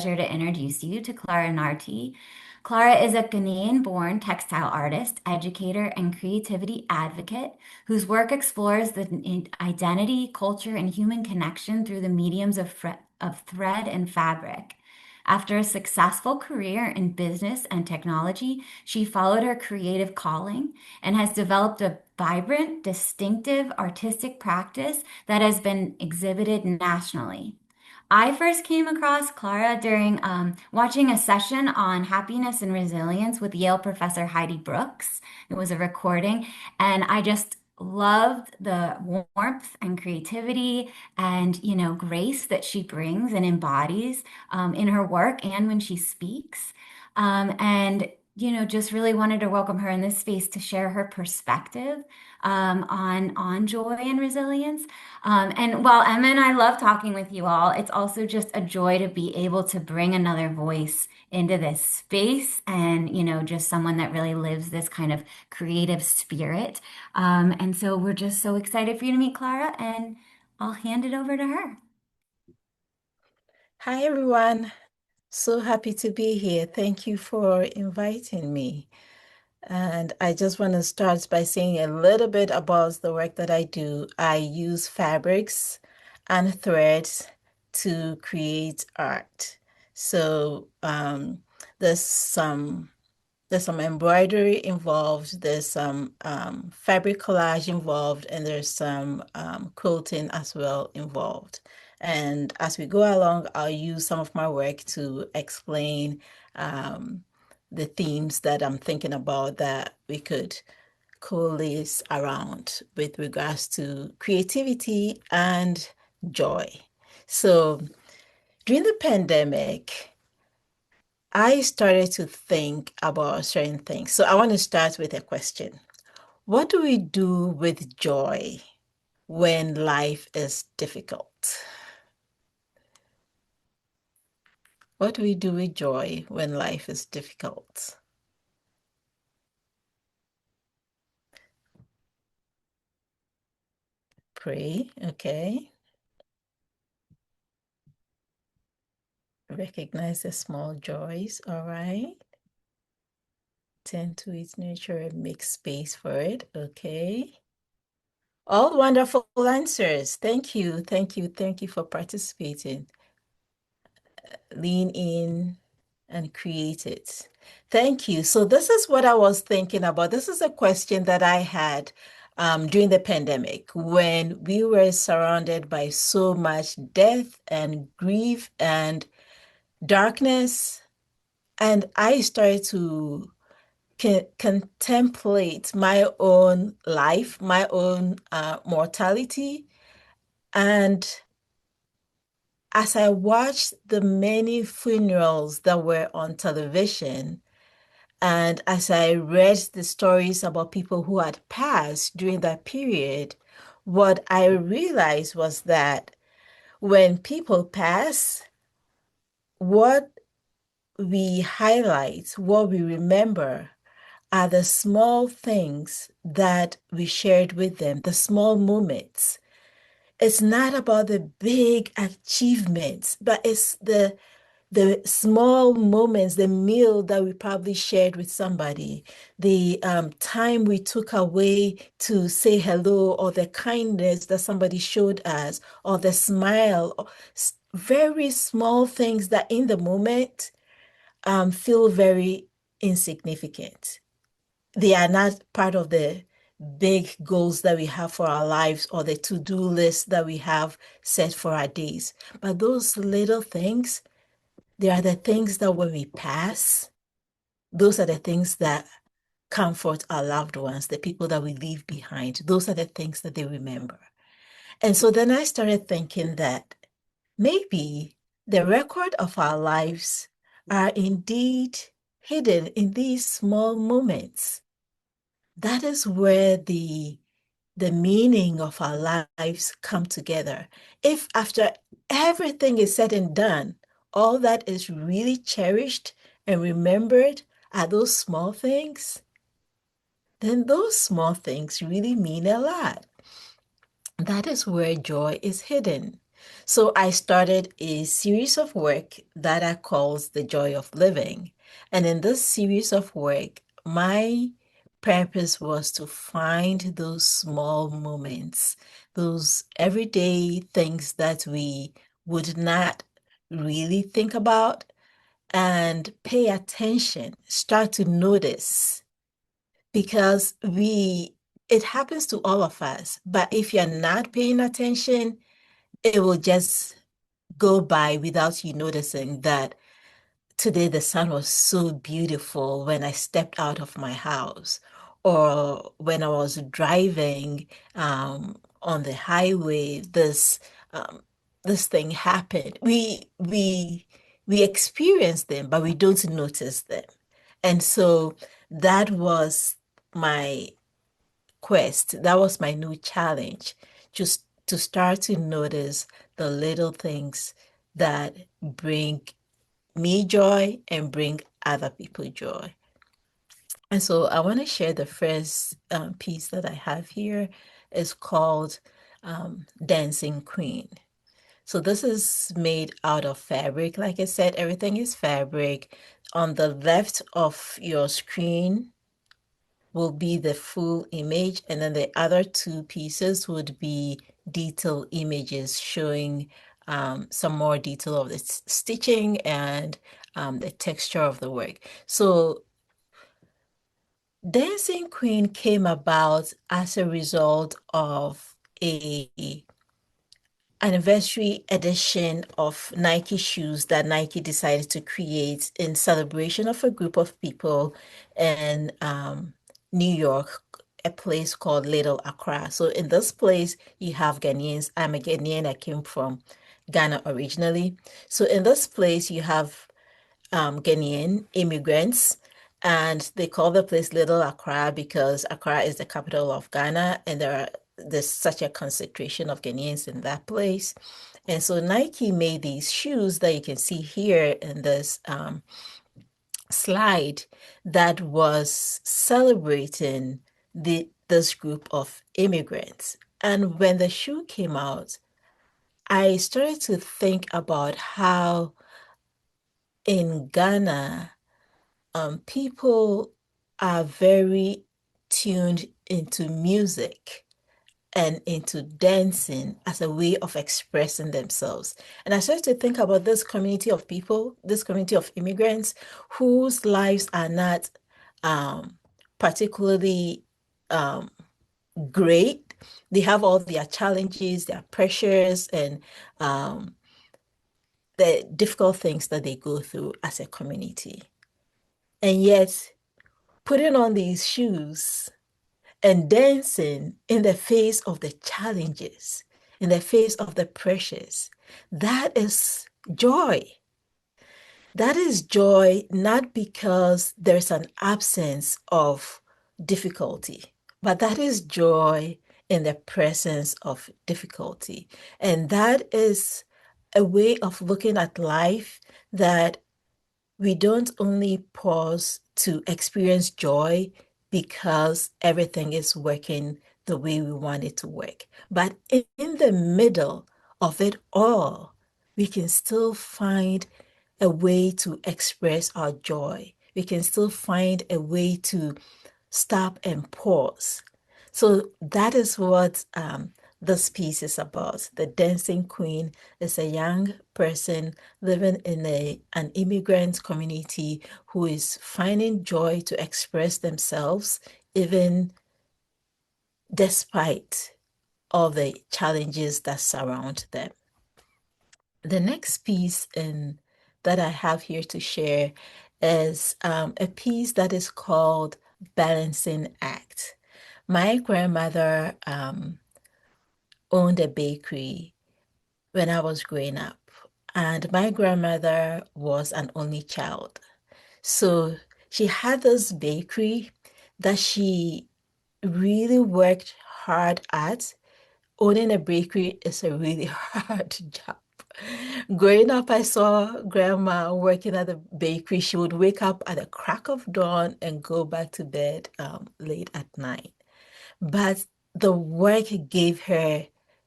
To introduce you to Clara Nartey. Clara is a Ghanaian-born textile artist, educator, and creativity advocate whose work explores the identity, culture, and human connection through the mediums of thread and fabric. After a successful career in business and technology, she followed her creative calling and has developed a vibrant, distinctive artistic practice that has been exhibited nationally. I first came across Clara during watching a session on happiness and resilience with Yale professor Heidi Brooks. It was a recording, and I just loved the warmth and creativity and, grace that she brings and embodies in her work and when she speaks. Just really wanted to welcome her in this space to share her perspective on joy and resilience. And while Emma and I love talking with you all, it's also just a joy to be able to bring another voice into this space and, just someone that really lives this kind of creative spirit. And so we're just so excited for you to meet Clara, and I'll hand it over to her. Hi, everyone. So happy to be here. Thank you for inviting me. And I just want to start by saying a little bit about the work that I do. I use fabrics and threads to create art. So there's some embroidery involved, there's some fabric collage involved, and there's some quilting as well involved. And as we go along, I'll use some of my work to explain the themes that I'm thinking about that we could coalesce around with regards to creativity and joy. So during the pandemic, I started to think about certain things. So I want to start with a question. What do we do with joy when life is difficult? What do we do with joy when life is difficult? Pray, okay. Recognize the small joys, all right. Tend to its nature and make space for it, okay. All wonderful answers. Thank you, thank you, thank you for participating. Lean in and create it. Thank you. So this is what I was thinking about. This is a question that I had during the pandemic when we were surrounded by so much death and grief and darkness. And I started to contemplate my own life, my own mortality. And as I watched the many funerals that were on television, and as I read the stories about people who had passed during that period, what I realized was that when people pass, what we highlight, what we remember are the small things that we shared with them, the small moments. It's not about the big achievements, but it's the small moments, the meal that we probably shared with somebody, the time we took away to say hello, or the kindness that somebody showed us, or the smile, very small things that in the moment feel very insignificant. They are not part of the big goals that we have for our lives or the to-do list that we have set for our days. But those little things, they are the things that when we pass, those are the things that comfort our loved ones, the people that we leave behind. Those are the things that they remember. And so then I started thinking that maybe the record of our lives are indeed hidden in these small moments. That is where the meaning of our lives come together. If after everything is said and done, all that is really cherished and remembered are those small things, then those small things really mean a lot. That is where joy is hidden. So I started a series of work that I calls The Joy of Living. And in this series of work, my purpose was to find those small moments, those everyday things that we would not really think about and pay attention, start to notice because it happens to all of us. But if you're not paying attention, it will just go by without you noticing that today the sun was so beautiful when I stepped out of my house, or when I was driving on the highway, um, this thing happened. We experience them, but we don't notice them. And so that was my quest. That was my new challenge, just to start to notice the little things that bring me joy and bring other people joy. And so I want to share the first piece that I have here. Is called Dancing Queen. So this is made out of fabric. Like I said, everything is fabric. On the left of your screen will be the full image, and then the other two pieces would be detail images showing some more detail of the stitching and the texture of the work. So Dancing Queen came about as a result of a anniversary edition of Nike shoes that Nike decided to create in celebration of a group of people in New York, a place called Little Accra. So in this place, you have Ghanaians. I'm a Ghanaian. I came from Ghana originally. So in this place, you have Ghanaian immigrants, and they call the place Little Accra because Accra is the capital of Ghana, and there's such a concentration of Ghanaians in that place. And so Nike made these shoes that you can see here in this slide that was celebrating this group of immigrants. And when the shoe came out, I started to think about how in Ghana, people are very tuned into music and into dancing as a way of expressing themselves. And I started to think about this community of people, this community of immigrants whose lives are not um, particularly um, great. They have all their challenges, their pressures, and um, the difficult things that they go through as a community. And yet, putting on these shoes and dancing in the face of the challenges, in the face of the pressures, that is joy. That is joy not because there's an absence of difficulty, but that is joy in the presence of difficulty. And that is a way of looking at life that we don't only pause to experience joy because everything is working the way we want it to work, but in the middle of it all, we can still find a way to express our joy. We can still find a way to stop and pause. So that is what this piece is about. The Dancing Queen is a young person living in an immigrant community who is finding joy to express themselves, even despite all the challenges that surround them. The next piece that I have here to share is a piece that is called Balancing Act. My grandmother owned a bakery when I was growing up, and my grandmother was an only child. So she had this bakery that she really worked hard at. Owning a bakery is a really hard job. Growing up, I saw grandma working at the bakery. She would wake up at the crack of dawn and go back to bed late at night. But the work gave her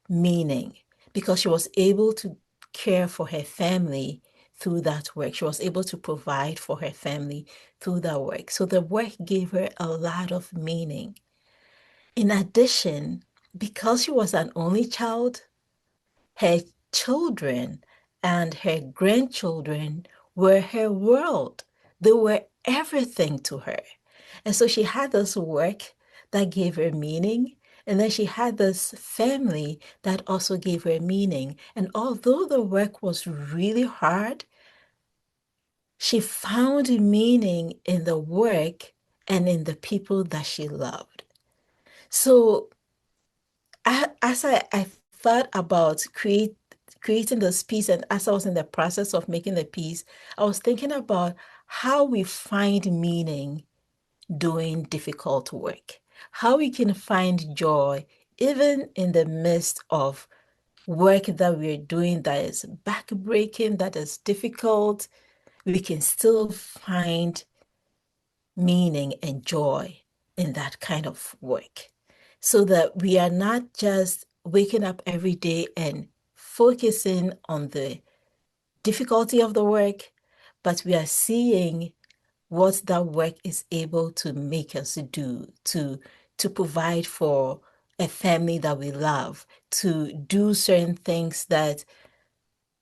meaning because she was able to care for her family through that work. She was able to provide for her family through that work. So the work gave her a lot of meaning. In addition, because she was an only child, her children and her grandchildren were her world. They were everything to her. And so she had this work that gave her meaning. And then she had this family that also gave her meaning. And although the work was really hard, she found meaning in the work and in the people that she loved. So as I thought about creating this piece, and as I was in the process of making the piece, I was thinking about how we find meaning doing difficult work, how we can find joy even in the midst of work that we're doing that is backbreaking, that is difficult. We can still find meaning and joy in that kind of work so that we are not just waking up every day and focusing on the difficulty of the work, but we are seeing what that work is able to make us do to provide for a family that we love, to do certain things that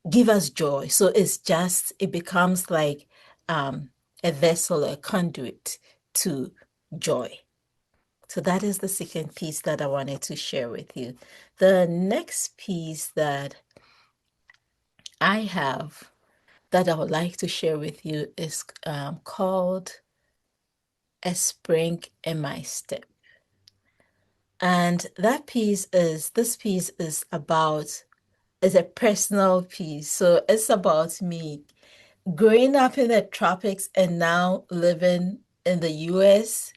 give us joy. So it becomes like um, a vessel, a conduit to joy. So that is the second piece that I wanted to share with you. The next piece that I have that I would like to share with you is called A Spring in My Step. And this piece is a personal piece. So it's about me growing up in the tropics and now living in the US.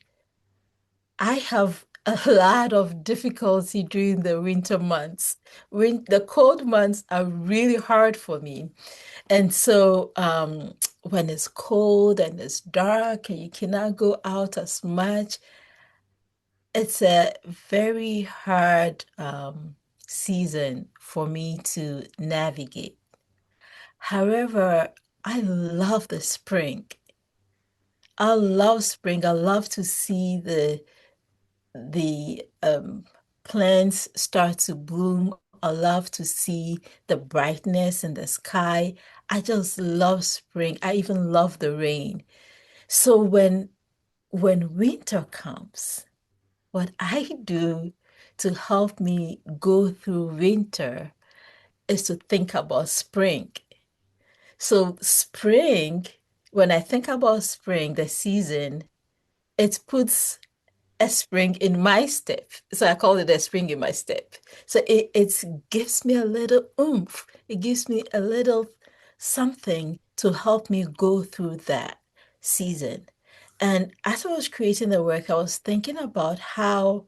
I have a lot of difficulty during the winter months. When the cold months are really hard for me. And so when it's cold and it's dark and you cannot go out as much, it's a very hard season for me to navigate. However, I love the spring. I love spring. I love to see the plants start to bloom. I love to see the brightness in the sky. I just love spring. I even love the rain. So when winter comes, what I do to help me go through winter is to think about spring. So spring, when I think about spring, the season, it puts a spring in my step. So I call it a spring in my step. So it gives me a little oomph. It gives me a little something to help me go through that season. And as I was creating the work, I was thinking about how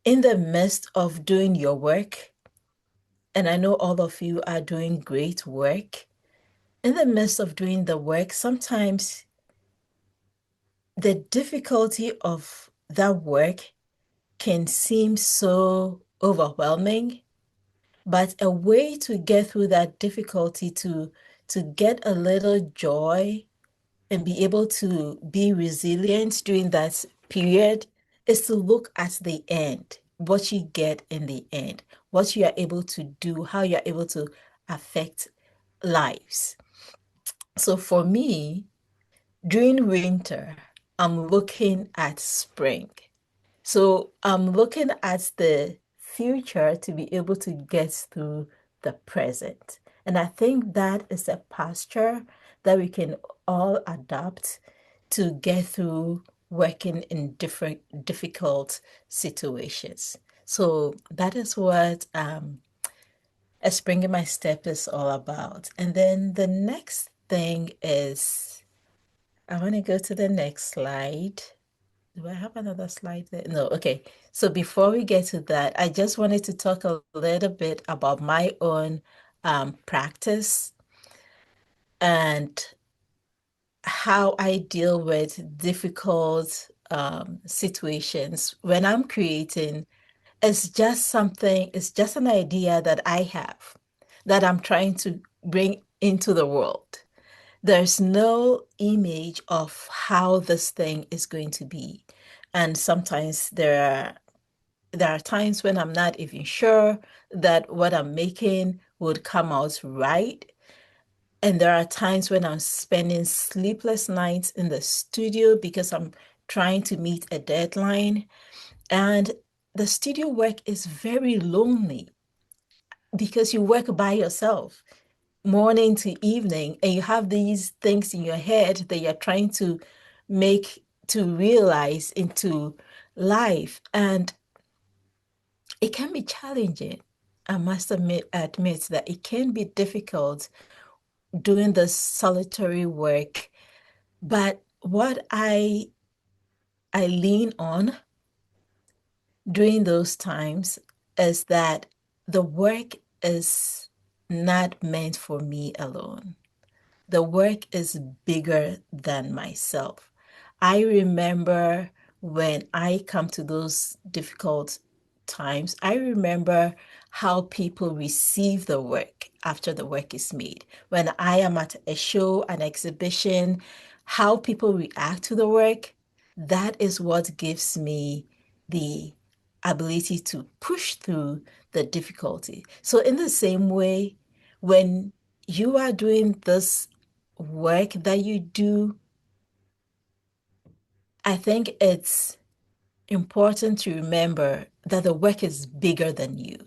in the midst of doing your work, and I know all of you are doing great work, in the midst of doing the work, sometimes the difficulty of that work can seem so overwhelming, but a way to get through that difficulty to get a little joy and be able to be resilient during that period is to look at the end, what you get in the end, what you are able to do, how you are able to affect lives. So for me, during winter, I'm looking at spring. So I'm looking at the future to be able to get through the present. And I think that is a posture that we can all adopt to get through working in different difficult situations. So that is what a spring in my step is all about. And then the next thing is, I want to go to the next slide. Do I have another slide there? No, okay. So before we get to that, I just wanted to talk a little bit about my own practice and how I deal with difficult situations when I'm creating. It's just something, it's just an idea that I have that I'm trying to bring into the world. There's no image of how this thing is going to be. And sometimes there are times when I'm not even sure that what I'm making would come out right. And there are times when I'm spending sleepless nights in the studio because I'm trying to meet a deadline. And the studio work is very lonely because you work by yourself morning to evening, and you have these things in your head that you're trying to make to realize into life. And it can be challenging. I must admit that it can be difficult doing this solitary work. But what I lean on during those times is that the work is not meant for me alone. The work is bigger than myself. I remember when I come to those difficult times, I remember how people receive the work after the work is made. When I am at a show, an exhibition, how people react to the work, that is what gives me the ability to push through the difficulty. So, in the same way, when you are doing this work that you do, I think it's important to remember that the work is bigger than you.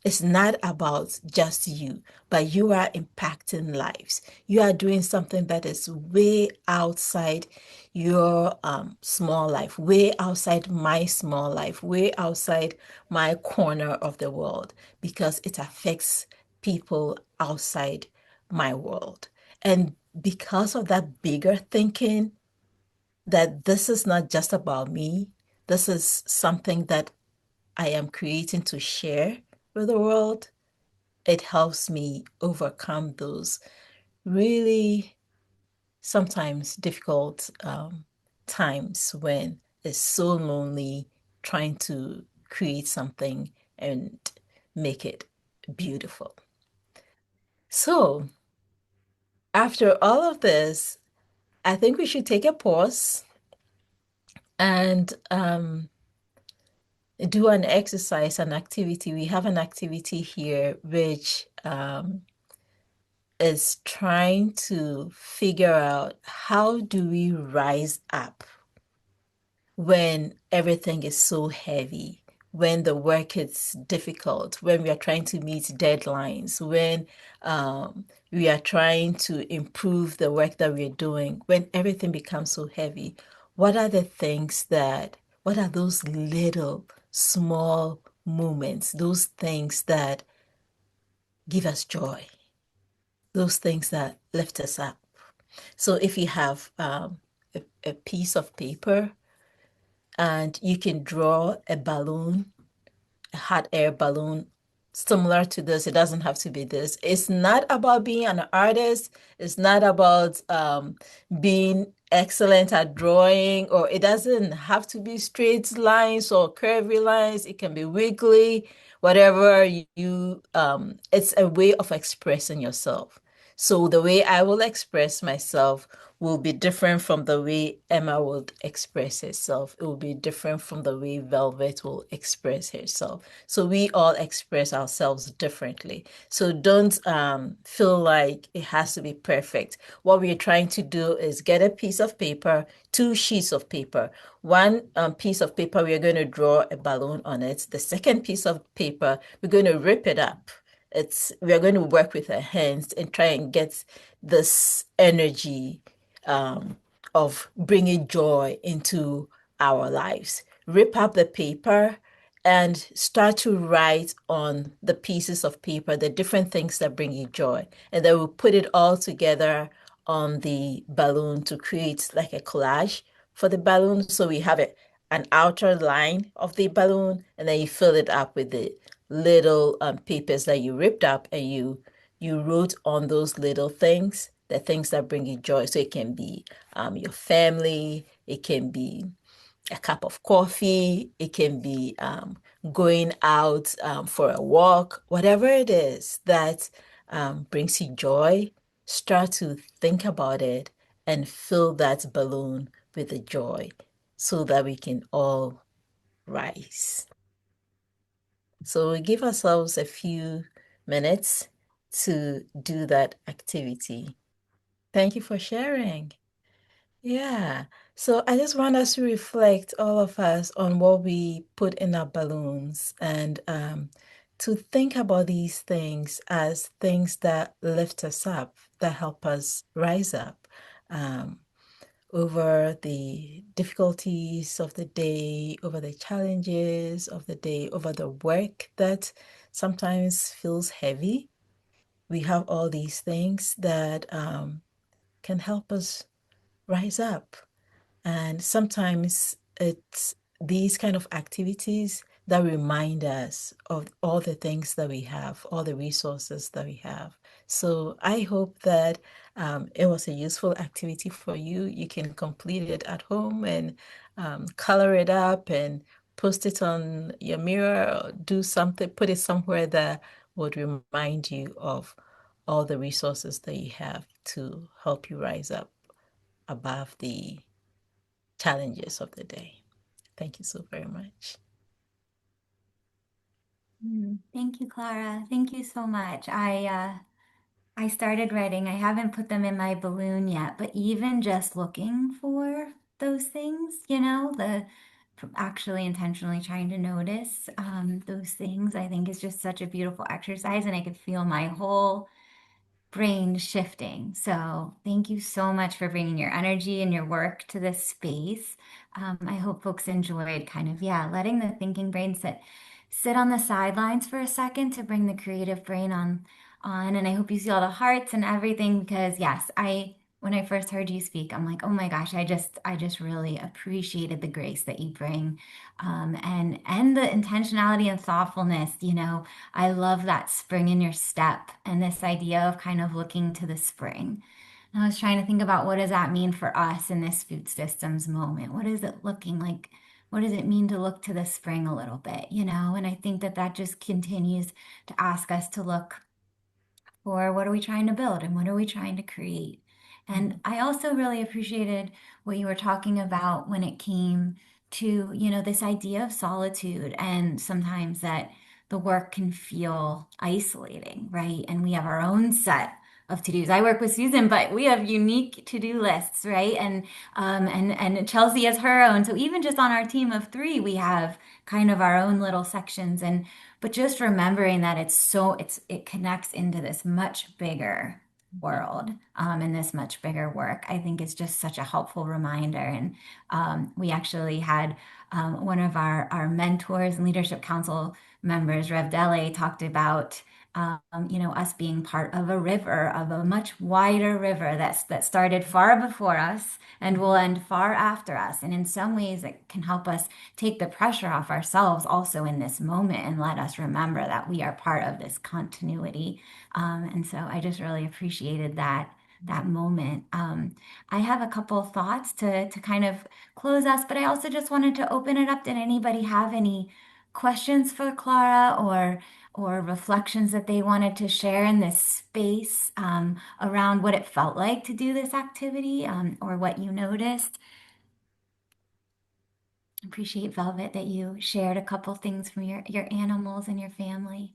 It's not about just you, but you are impacting lives. You are doing something that is way outside your small life, way outside my small life, way outside my corner of the world, because it affects people outside my world. And because of that bigger thinking, that this is not just about me, this is something that I am creating to share with the world, it helps me overcome those really sometimes difficult times when it's so lonely trying to create something and make it beautiful. So, after all of this, I think we should take a pause and do an exercise, an activity. We have an activity here which is trying to figure out how do we rise up when everything is so heavy, when the work is difficult, when we are trying to meet deadlines, when we are trying to improve the work that we're doing, when everything becomes so heavy. What are the things what are those little small moments, those things that give us joy, those things that lift us up? So if you have a piece of paper and you can draw a balloon, a hot air balloon similar to this. It doesn't have to be this. It's not about being an artist. It's not about being excellent at drawing, or it doesn't have to be straight lines or curvy lines. It can be wiggly, whatever it's a way of expressing yourself. So the way I will express myself will be different from the way Emma would express herself. It will be different from the way Velvet will express herself. So we all express ourselves differently. So don't feel like it has to be perfect. What we're trying to do is get a piece of paper, two sheets of paper. One piece of paper, we're going to draw a balloon on it. The second piece of paper, we're going to rip it up. We're going to work with our hands and try and get this energy um, of bringing joy into our lives. Rip up the paper and start to write on the pieces of paper the different things that bring you joy. And then we'll put it all together on the balloon to create like a collage for the balloon. So we have an outer line of the balloon, and then you fill it up with the little papers that you ripped up, and you wrote on those little things, the things that bring you joy. So it can be your family, it can be a cup of coffee, it can be going out for a walk, whatever it is that brings you joy, start to think about it and fill that balloon with the joy so that we can all rise. So we give ourselves a few minutes to do that activity. Thank you for sharing. Yeah. So I just want us to reflect, all of us, on what we put in our balloons and to think about these things as things that lift us up, that help us rise up um, over the difficulties of the day, over the challenges of the day, over the work that sometimes feels heavy. We have all these things that can help us rise up. And sometimes it's these kind of activities that remind us of all the things that we have, all the resources that we have. So I hope that it was a useful activity for you. You can complete it at home and color it up and post it on your mirror, or do something, put it somewhere that would remind you of all the resources that you have to help you rise up above the challenges of the day. Thank you so very much. Thank you, Clara. Thank you so much. I started writing. I haven't put them in my balloon yet, but even just looking for those things, the actually intentionally trying to notice those things, I think is just such a beautiful exercise, and I could feel my whole brain shifting. So thank you so much for bringing your energy and your work to this space. I hope folks enjoyed kind of, yeah, letting the thinking brain sit on the sidelines for a second to bring the creative brain on. And I hope you see all the hearts and everything because yes, when I first heard you speak, I'm like, oh my gosh, I just really appreciated the grace that you bring, and the intentionality and thoughtfulness. I love that spring in your step and this idea of kind of looking to the spring. And I was trying to think about what does that mean for us in this food systems moment? What is it looking like? What does it mean to look to the spring a little bit? And I think that that just continues to ask us to look for what are we trying to build and what are we trying to create. And I also really appreciated what you were talking about when it came to, this idea of solitude and sometimes that the work can feel isolating, right? And we have our own set of to-dos. I work with Susan, but we have unique to-do lists, right? And Chelsea has her own. So even just on our team of three, we have kind of our own little sections. And but just remembering that it connects into this much bigger world, and this much bigger work, I think is just such a helpful reminder. And we actually had one of our mentors and leadership council members, Rev Dele, talked about us being part of a river, of a much wider river that started far before us and will end far after us. And in some ways, it can help us take the pressure off ourselves also in this moment and let us remember that we are part of this continuity. And so I just really appreciated that moment. I have a couple thoughts to kind of close us, but I also just wanted to open it up. Did anybody have any questions for Clara or reflections that they wanted to share in this space around what it felt like to do this activity, or what you noticed? Appreciate Velvet that you shared a couple things from your animals and your family.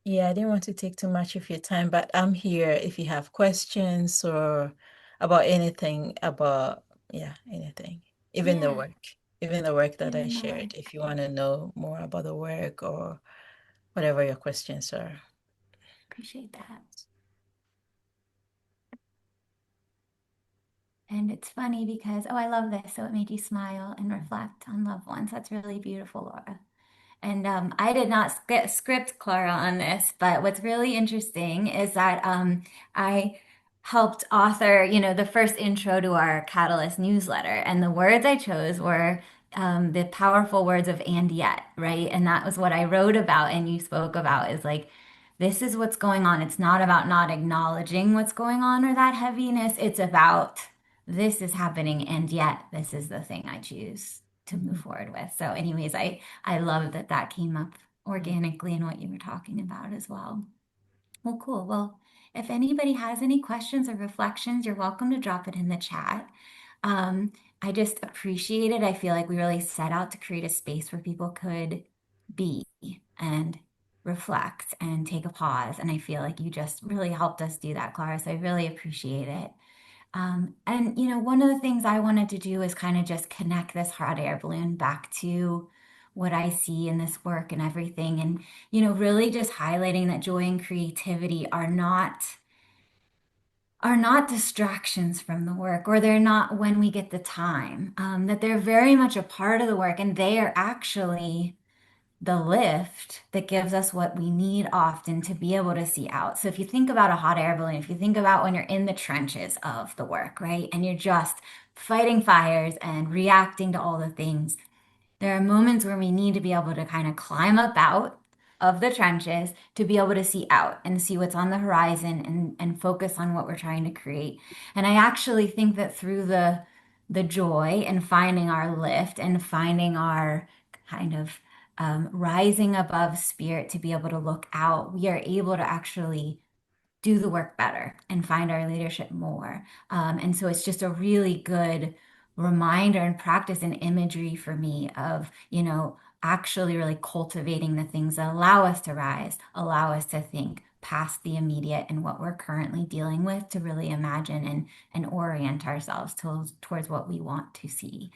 Yeah, I didn't want to take too much of your time, but I'm here if you have questions or about anything about, yeah, anything, Yeah, even the work that I even the shared, work. if you want to know more about the work or whatever your questions are. Appreciate that. And it's funny because, oh, I love this. So it made you smile and reflect on loved ones. That's really beautiful, Laura. And I did not script Clara on this, but what's really interesting is that I helped author, the first intro to our Catalyst newsletter. And the words I chose were the powerful words of and yet, right? And that was what I wrote about and you spoke about is like, this is what's going on. It's not about not acknowledging what's going on or that heaviness. It's about this is happening, and yet this is the thing I choose to move Mhm. forward with. So, anyways, I love that that came up Mhm. organically in what you were talking about as well. Well, cool. Well, if anybody has any questions or reflections, you're welcome to drop it in the chat. Um, I just appreciate it. I feel like we really set out to create a space where people could be and reflect and take a pause. And I feel like you just really helped us do that, Clara. So I really appreciate it. And one of the things I wanted to do is kind of just connect this hot air balloon back to what I see in this work and everything. And, really just highlighting that joy and creativity are not distractions from the work, or they're not when we get the time, that they're very much a part of the work, and they are actually the lift that gives us what we need often to be able to see out. So if you think about a hot air balloon, if you think about when you're in the trenches of the work, right, and you're just fighting fires and reacting to all the things, there are moments where we need to be able to kind of climb up out of the trenches to be able to see out and see what's on the horizon and focus on what we're trying to create. And I actually think that through the joy and finding our lift and finding our kind of rising above spirit to be able to look out, we are able to actually do the work better and find our leadership more. And so it's just a really good reminder and practice and imagery for me of, actually really cultivating the things that allow us to rise, allow us to think past the immediate and what we're currently dealing with to really imagine and orient ourselves towards what we want to see.